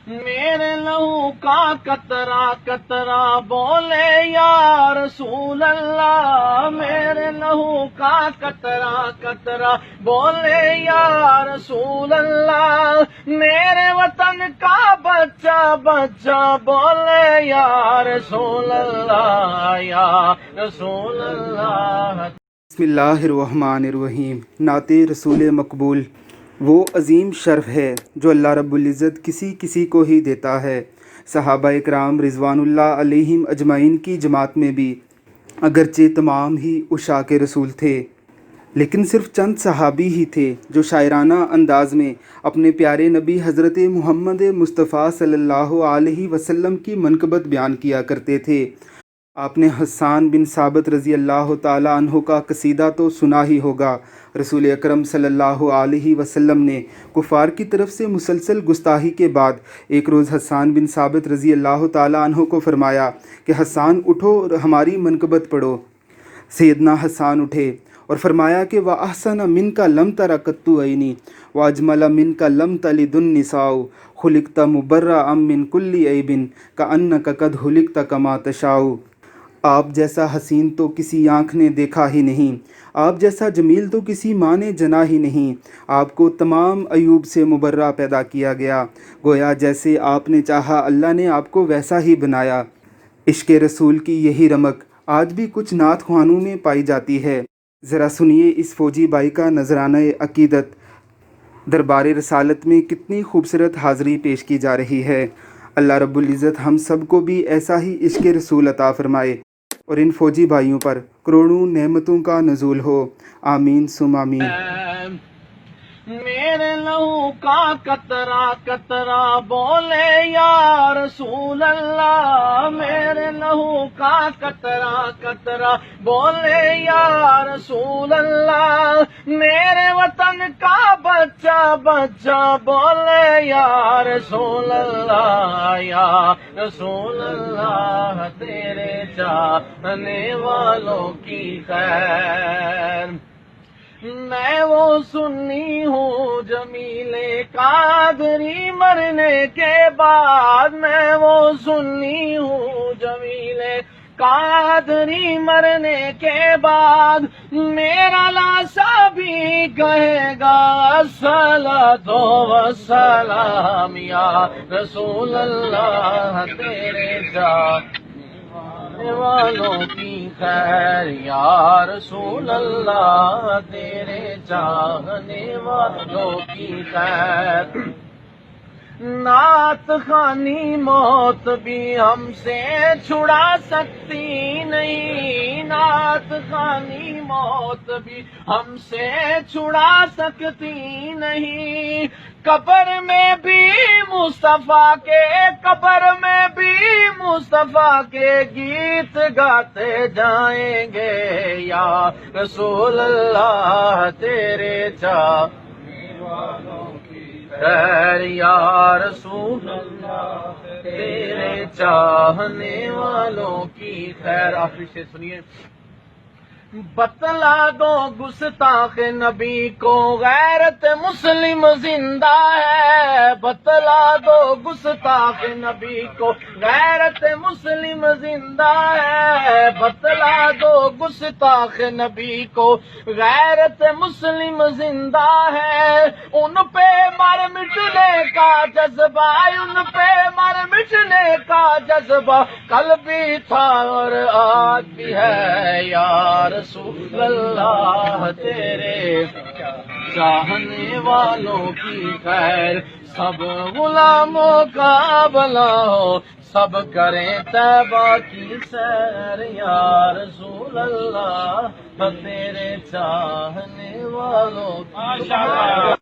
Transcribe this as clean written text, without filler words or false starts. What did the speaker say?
میرے لہو کا قطرہ قطرہ بولے یا رسول اللہ، میرے لہو کا قطرہ قطرہ بولے یا رسول اللہ، میرے وطن کا بچہ بچہ بولے یا رسول اللہ، یا رسول اللہ۔ بسم اللہ الرحمن الرحیم۔ نعت رسول مقبول وہ عظیم شرف ہے جو اللہ رب العزت کسی کسی کو ہی دیتا ہے۔ صحابہ اکرام رضوان اللہ علیہم اجمعین کی جماعت میں بھی اگرچہ تمام ہی عشاق رسول تھے، لیکن صرف چند صحابی ہی تھے جو شاعرانہ انداز میں اپنے پیارے نبی حضرت محمد مصطفیٰ صلی اللہ علیہ وسلم کی منقبت بیان کیا کرتے تھے۔ آپ نے حسان بن ثابت رضی اللہ تعالیٰ عنہ کا قصیدہ تو سنا ہی ہوگا۔ رسول اکرم صلی اللہ علیہ وسلم نے کفار کی طرف سے مسلسل گستاخی کے بعد ایک روز حسان بن ثابت رضی اللہ تعالیٰ عنہ کو فرمایا کہ حسان اٹھو اور ہماری منقبت پڑھو۔ سیدنا حسان اٹھے اور فرمایا کہ وَأَحْسَنَ مِنْكَ لَمْ تَرَ قَطُّ عَيْنِي وَأَجْمَلَ مِنْكَ لَمْ تَلِدِ النِّسَاءُ خُلِقْتَ مُبَرَّأً مِنْ كُلِّ عَيْبٍ كَأَنَّكَ قَدْ خُلِقْتَ كَمَا تَشَاءُ۔ آپ جیسا حسین تو کسی آنکھ نے دیکھا ہی نہیں، آپ جیسا جمیل تو کسی ماں نے جنا ہی نہیں، آپ کو تمام عیوب سے مبرہ پیدا کیا گیا، گویا جیسے آپ نے چاہا اللہ نے آپ کو ویسا ہی بنایا۔ عشق رسول کی یہی رمق آج بھی کچھ نعت خوانوں میں پائی جاتی ہے۔ ذرا سنیے اس فوجی بھائی کا نذرانہ عقیدت۔ دربار رسالت میں کتنی خوبصورت حاضری پیش کی جا رہی ہے۔ اللہ رب العزت ہم سب کو بھی ایسا ہی عشق رسول عطا فرمائے اور ان فوجی بھائیوں پر کروڑوں نعمتوں کا نزول ہو، آمین ثم آمین۔ میرے لہو کا قطرہ قطرہ بولے یا رسول اللہ، میرے لہو کا قطرہ قطرہ بولے یا رسول اللہ، میرے وطن کا بچہ بچہ بولے یا رسول اللہ، یا رسول اللہ، تیرے چاہنے والوں کی خیر۔ میں وہ سنی ہوں جمیل قادری مرنے کے بعد، میں وہ سنی ہوں جمیل قادری مرنے کے بعد، میرا لاشا بھی کہے گا الصلاۃ والسلام یا رسول اللہ، تیرے چاہنے والوں کی خیر، یا رسول اللہ، تیرے چاہنے والوں کی خیر۔ نعت خوانی موت بھی ہم سے چھڑا سکتی نہیں، نعت خوانی موت بھی ہم سے چھڑا سکتی نہیں، قبر میں بھی مصطفیٰ کے، قبر میں بھی مصطفیٰ کے گیت گاتے جائیں گے، یا رسول اللہ، تیرے چاہنے والوں کی خیر، یا رسول اللہ، تیرے چاہنے والوں کی خیر۔ آخری سے سنیے۔ بتلا دو گستاخ نبی کو غیرت مسلم زندہ ہے، بتلا دو گستاخ نبی کو غیرت مسلم زندہ ہے، بتلا دو گستاخ نبی کو غیرت مسلم زندہ ہے، ان پہ مر مٹنے کا جذبہ، ان پہ مر مٹنے کا جذبہ کل بھی تھا اور آج بھی ہے، یا رسول اللہ، تیرے چاہنے والوں کی خیر، سب غلاموں کا بھلا ہو، سب کریں طیبہ کی سیر، یا رسول اللہ، تیرے چاہنے والوں کی خیر۔